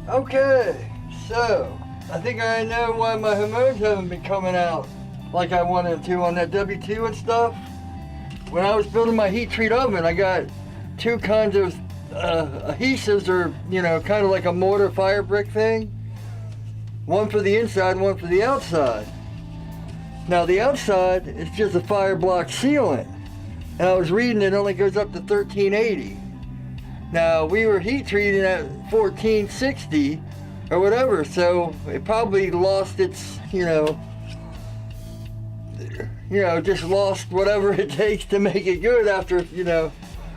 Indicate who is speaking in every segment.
Speaker 1: Okay, so I think I know why my hamons haven't been coming out like I wanted them to on that W2 and stuff. When I was building my heat treat oven, I got two kinds of adhesives, or kind of like a mortar fire brick thing. One for the inside, one for the outside. Now the outside is just a fire block sealant, and I was reading it only goes up to 1380. Now we were heat treating at 1460 or whatever, so it probably lost its, just lost whatever it takes to make it good after,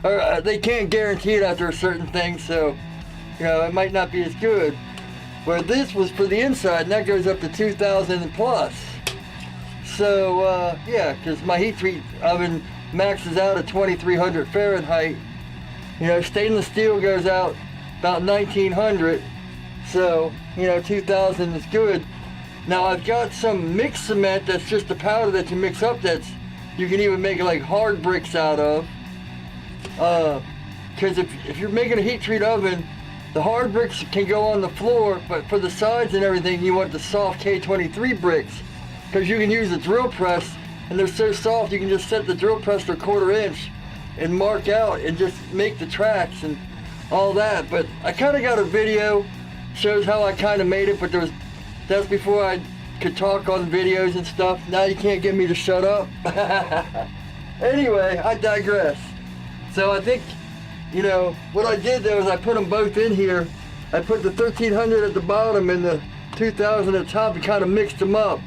Speaker 1: or they can't guarantee it after a certain thing, so, it might not be as good. Where this was for the inside, and that goes up to 2000 plus. So, yeah, because my heat treat oven maxes out at 2300 Fahrenheit. Stainless steel goes out about 1900, so, 2000 is good. Now I've got some mixed cement that's just a powder that you mix up you can even make like hard bricks out of. Because if you're making a heat treat oven, the hard bricks can go on the floor, but for the sides and everything, you want the soft K23 bricks. Because you can use a drill press, and they're so soft you can just set the drill press to 1/4 inch and mark out and just make the tracks and all that. But I kind of got a video, shows how I kind of made it, but that's before I could talk on videos and stuff. Now you can't get me to shut up. Anyway, I digress. So I think, what I did though is I put them both in here. I put the 1300 at the bottom and the 2000 at the top and kind of mixed them up.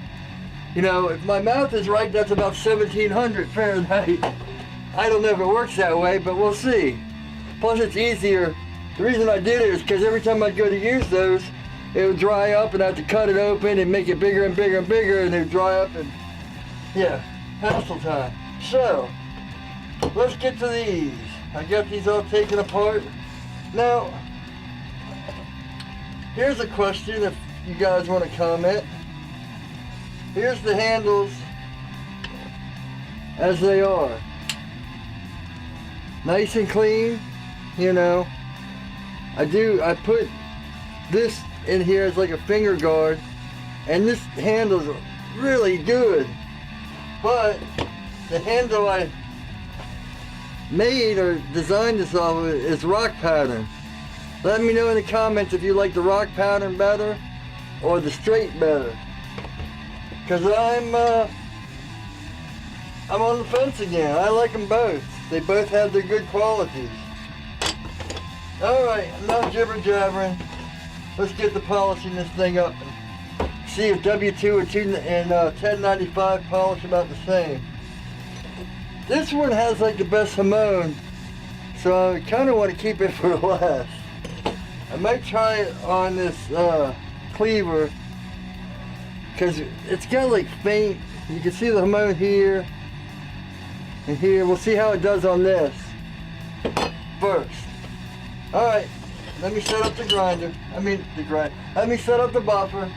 Speaker 1: If my math is right, that's about 1700 Fahrenheit. I don't know if it works that way, but we'll see. Plus it's easier. The reason I did it is because every time I go to use those, it would dry up and I have to cut it open and make it bigger and bigger and bigger, and it would dry up, and yeah, hassle time. So, let's get to these. I got these all taken apart. Now, here's a question if you guys want to comment. Here's the handles as they are. Nice and clean, I put this in here as like a finger guard, and this handle's really good. But the handle I made or designed this off of is rock pattern. Let me know in the comments if you like the rock pattern better or the straight better. Cause I'm on the fence again. I like them both. They both have their good qualities. Alright, enough jibber jabbering. Let's get the polishing this thing up and see if W2 and 1095 polish about the same. This one has like the best hamon, so I kind of want to keep it for last. I might try it on this Cleaver, because it's got like faint, you can see the hamon here and here. We'll see how it does on this first. Alright, let me set up the grinder. Let me set up the buffer.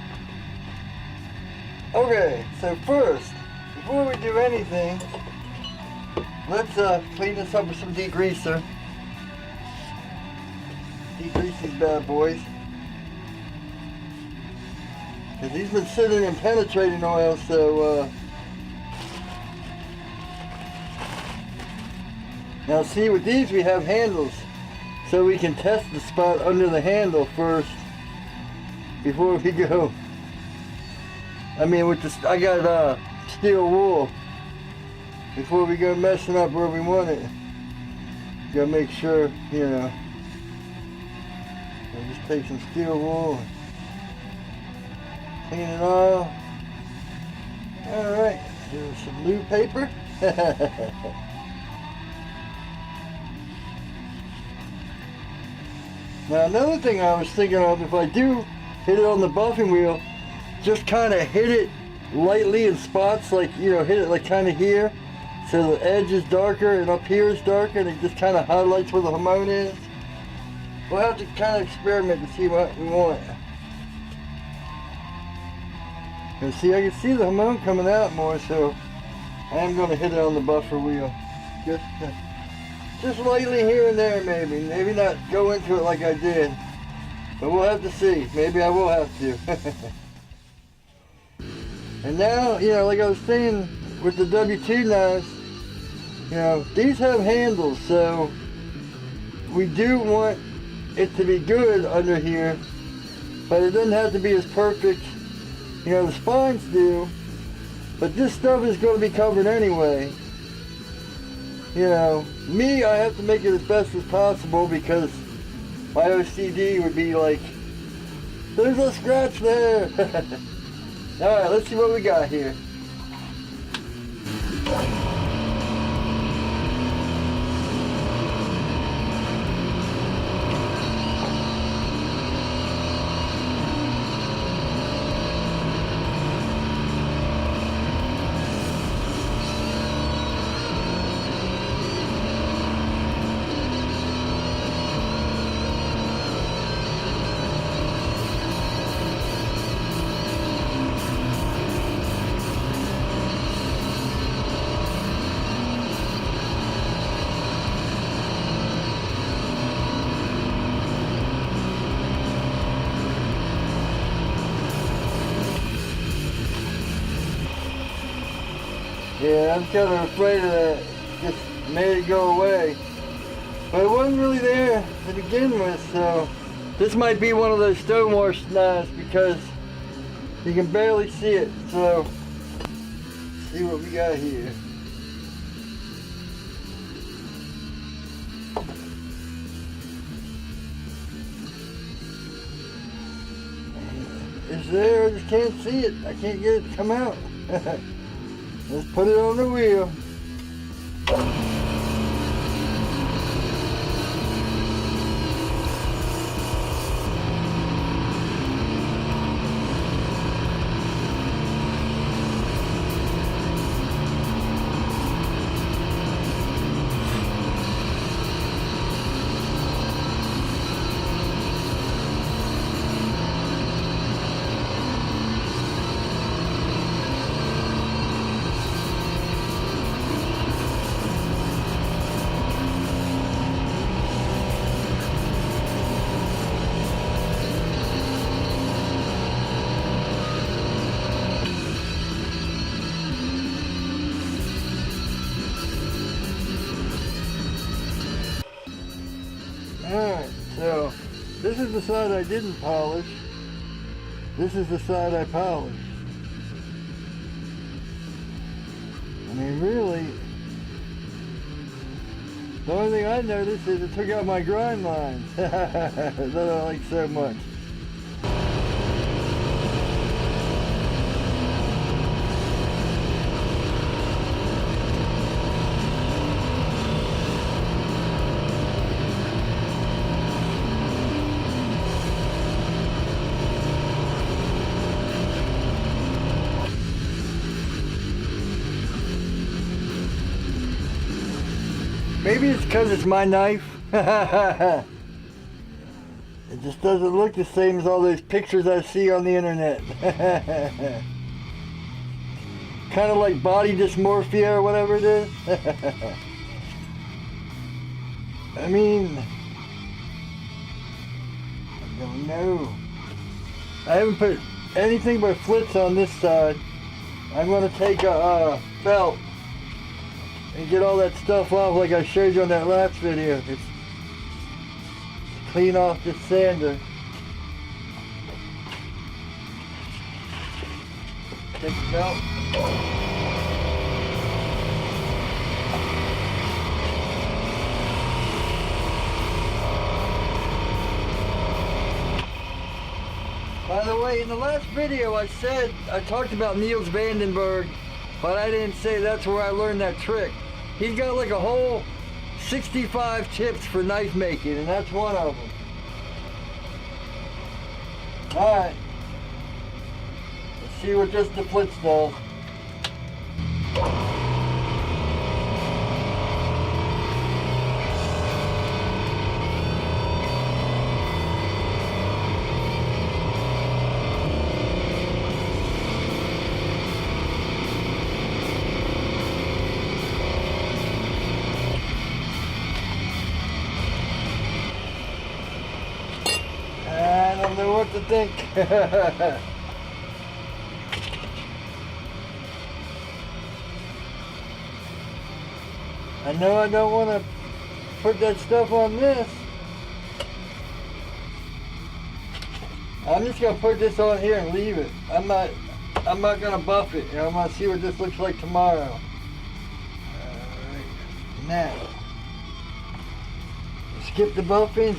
Speaker 1: Okay, so first, before we do anything, let's clean this up with some degreaser. Degrease these bad boys. Because these been sitting in penetrating oil, so now see, with these we have handles, so we can test the spot under the handle first before we go. With this, I got steel wool. Before we go messing up where we want it, gotta make sure, I'll just take some steel wool and clean it all. Alright, here's some blue paper. Now another thing I was thinking of, if I do hit it on the buffing wheel, just kind of hit it lightly in spots, like, hit it like kind of here, so the edge is darker and up here is darker, and it just kind of highlights where the hamon is. We'll have to kind of experiment to see what we want. And see, I can see the hamon coming out more, so I am going to hit it on the buffer wheel. Just lightly here and there, maybe not go into it like I did. But we'll have to see. Maybe I will have to. And now, you know, like I was saying with the W2 knives, you know, these have handles, so we do want it to be good under here, but it doesn't have to be as perfect, you know, the spines do. But this stuff is going to be covered anyway. You know, me, I have to make it as best as possible because my OCD would be like, there's a scratch there. Alright, let's see what we got here. Yeah, I'm kind of afraid of that. Just made it go away. But it wasn't really there to begin with, so this might be one of those stonewash knives because you can barely see it. So, let's see what we got here. It's there, I just can't see it. I can't get it to come out. Let's put it on the wheel. Alright, so this is the side I didn't polish. This is the side I polished. I mean, really, the only thing I noticed is it took out my grind lines that I like so much. Maybe it's because it's my knife. It just doesn't look the same as all those pictures I see on the internet. Kind of like body dysmorphia or whatever it is. I mean, I don't know. I haven't put anything but flits on this side. I'm going to take a belt and get all that stuff off like I showed you on that last video. It's clean off this sander. Take the belt. By the way, in the last video I said, I talked about Niels Vandenberg, but I didn't say that's where I learned that trick. He's got like a whole 65 tips for knife making, and that's one of them. Alright. Let's see what just the flits does. to think. I know I don't want to put that stuff on this. I'm just gonna put this on here and leave it. I'm not gonna buff it. I'm gonna see what this looks like tomorrow. Alright, now skip the buffing.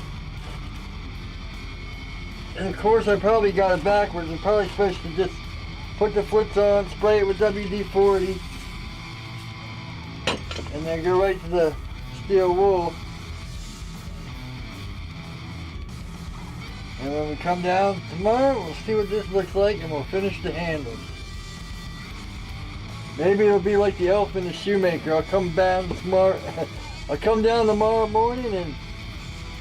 Speaker 1: And of course I probably got it backwards. I'm probably supposed to just put the foots on, spray it with WD-40, and then go right to the steel wool. And when we come down tomorrow, we'll see what this looks like and we'll finish the handles. Maybe it'll be like the elf in the shoemaker. I'll come down tomorrow. I'll come down tomorrow morning and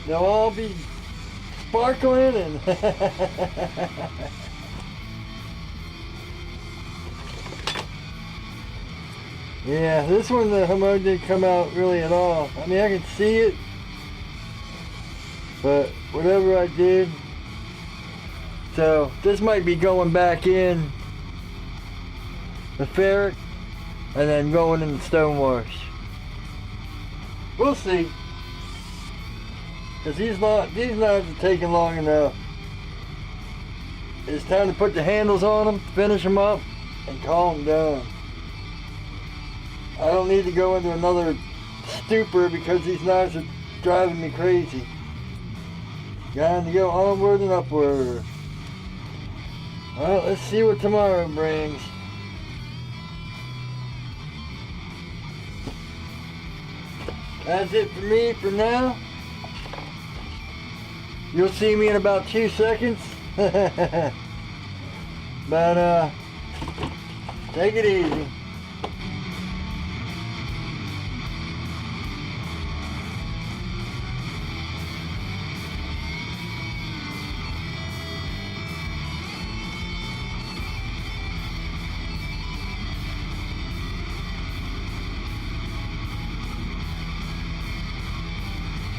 Speaker 1: they'll all be sparkling and yeah, this one the hamon didn't come out really at all. I mean, I can see it, but whatever I did. So this might be going back in the ferric and then going in the stone wash. We'll see. Because these knives are taking long enough. It's time to put the handles on them, finish them up, and call them done. I don't need to go into another stupor because these knives are driving me crazy. Time to go onward and upward. Well, let's see what tomorrow brings. That's it for me for now. You'll see me in about 2 seconds. But take it easy.